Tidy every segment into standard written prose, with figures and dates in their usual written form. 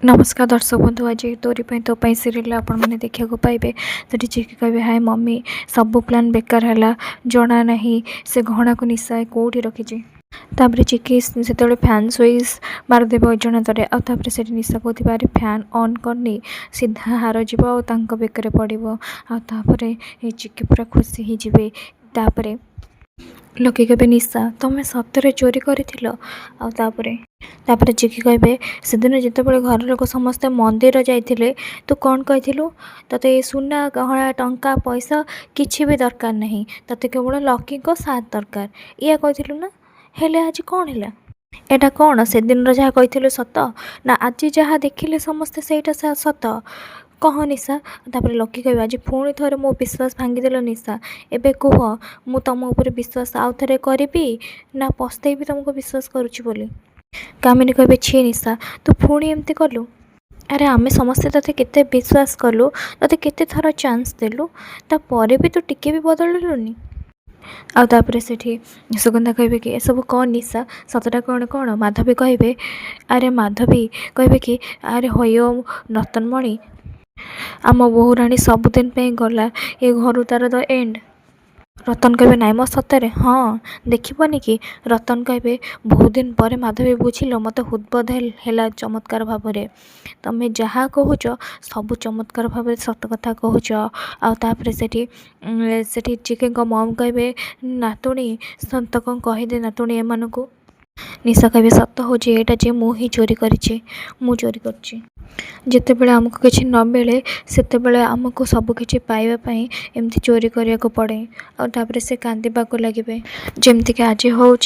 नमस्कार दर्शक बंधु आज तोरी तो सीरियल आपण मैंने देखा पाइबे तो चिकी कहे हाय मम्मी सब प्लान बेकार है जना ना से घणा को निशा कौटी रखी तापर चिकी से फैन स्विच मारदेव अजणतर आउे से निशा कहती अरे फैन ऑन करनी सीधा हार जीव बेकर पड़ो आपर चिकी पूरा खुशी हो जाए लोके कहे निशा तुम्हें सतरे चोरी कर चिकी कहे से दिन जिते घर लोक समस्ते मंदिर जाइए तू कौन कही तोते सुना गहना टंका पैसा किसी भी दरकार नहीं तोते केवल लकी को साथ दरकार या कही ना हेले आज कौन है एटा कौन से दिन जहाँ कही सत ना आज जहाँ देखिले समस्ते से सत कह निशा तापर लकी कह आज पुणी थे मो विश्वास भांगीदेल निशा एबे कह मु तुम उपर विश्वास आउ थे करी ना पस्तेबी तुमको विश्वास करुच्ची बोली कामिनी कहे छी निशा तू पुणी एमती कलु अरे आमे समस्ते तोते केते विश्वास कलु तोते केते थर चांस देलु तापर भी तू टिके भी बदलुनी आउे से सुगंधा कहे कि सब कौन निशा सतटा कौन कौन माधवी कहे अरे माधवी कहे कि अरे हयो रतनमणि आम बोहूराणी सबुदिन पे गला ये घर तार द एंड रतन कहे नाई मो सतरे हाँ देखनी कि रतन कहे बहुत दिन पर माधवी बुझिल मत हृदबोध है चमत्कार भाव में तुम्हें जहाँ कहूच सब चमत्कार भाव सत कथा कहूच आपर से चिके मम कहे नातुणी सत कौन कहीदे नातुणी एम को निशा कहे सत हूँ एटा जे मुझे चोरी करी चोरी कर जिते बड़े आमको किसी न मिले सेते बड़े आमको सबकि पाइबापी एमती चोरी करने को पड़े आउे से कांदीबा लगे जमती आज हूँ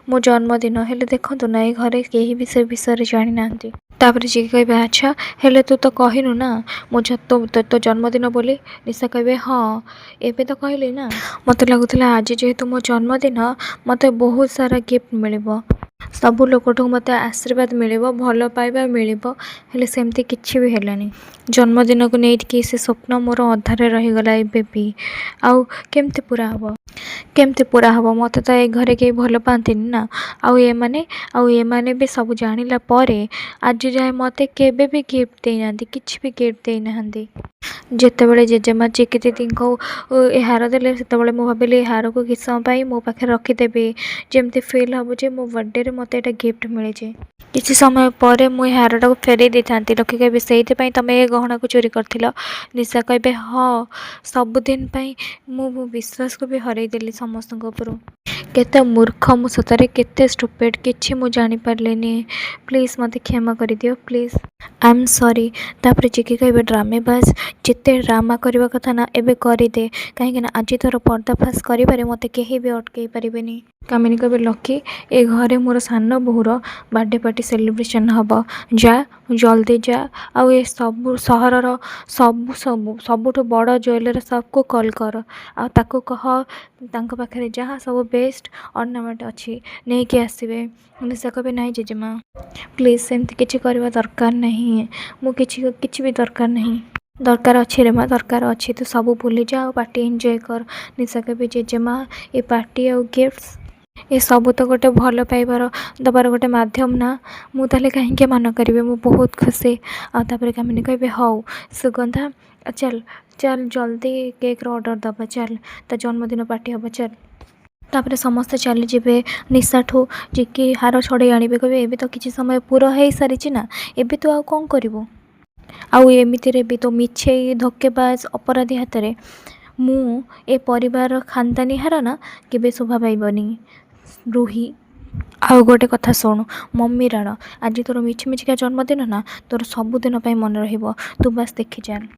मो जन्मदिन हेले देखु ना ये घरे कहीं भी से विषय जानी ना तापर जी कहे अच्छा हेले तू तो कहनु ना मो तो जन्मदिन बोली निशा कहे हाँ एबे तो कहली ना मत लगुला आज जेहेतु मो जन्मदिन मत बहुत सारा गिफ्ट मिल सबू लोक मत आशीर्वाद मिल भल पाइबा मिल हेले सेमती किसी भी है जन्मदिन को लेकिन से स्वप्न मोर अधारे रहीगला एबे भी आउ केमती पूरा हम केमती पूरा हम मत तो ये घरे कहीं भल पाती ना आने भी सब जानिला परे आज जाए मत केबे भी गिफ्ट देना किसी भी गिफ्ट देना जितेबाला जेजेमा चिकी दीदी को हार देले से मु भाविली हार को किस समय मो पाखे रखीदेवी जमती फिल हम जे मो बर्थडे मत ये गिफ्ट मिले किसी समय पर मुझे हार टाक फेरई दी था लकी कहे से तुम ये गहना को चोरी कर निशा कहे हाँ सबुदिन मु विश्वास को भी हरईदेली समस्त केते मूर्ख मु सतरे केते स्टुपिड किछि मु जानी पारलेनी प्लीज मते क्षमा कर दियो प्लीज आई एम सॉरी तापर चिकी कहे ड्रामेबाज जिते ड्रामा करवा कथा ना एबे करी दे कहीं आज तोर पर्दाफाश कर मते कहीं भी अटकई पारिबेनी कामिनी कहे लकी ए घरे मोर सान बोहूर बर्थडे पार्टी सेलिब्रेशन हम जा जल्दी जा आउ ए सब सहर सब सब सबुठ बड़ ज्वेलर शॉप को कॉल कर आको कह तांको पाखे जहाँ सब बेस्ट अर्नामेंट अच्छी नहीं कि आसवे निशा कहे ना जेजेमा प्लीज सेमती किसी करवा दरकार नहीं मु किसी भी दरकार नहीं दरकार अच्छी रे माँ दरकार अच्छी तो सब भूली जा पार्टी एंजॉय कर निशा कहे जेजेमा ये पार्टी आउ गिफ्ट्स ये सब तो गोटे भल पाइबार दबार गोटे मध्यम ना मुझे कहीं मान करेंगे मु बहुत खुशी आपर कामिनी कहे हाउ सुगंधा चल चल जल्दी केक ऑर्डर दबा चल तो जन्मदिन पार्टी हम चल तापर समस्ते चली जे निशा ठू जी हार छड़े आने कहे ए तो किसी समय पूरा हो सारी ना एबे तो आउ कौन करू आमती भी तो मिछे धोकेबाज अपराधी हाथ में मु ए परिवार खानदानी हार ना केबे शोभा पाइबनी रूही आउ गोटे कथा शुणु मम्मी राण आज तोर मिछमिछिका जन्मदिन ना तोर सबुदिन मन रही तू बस देखी चल।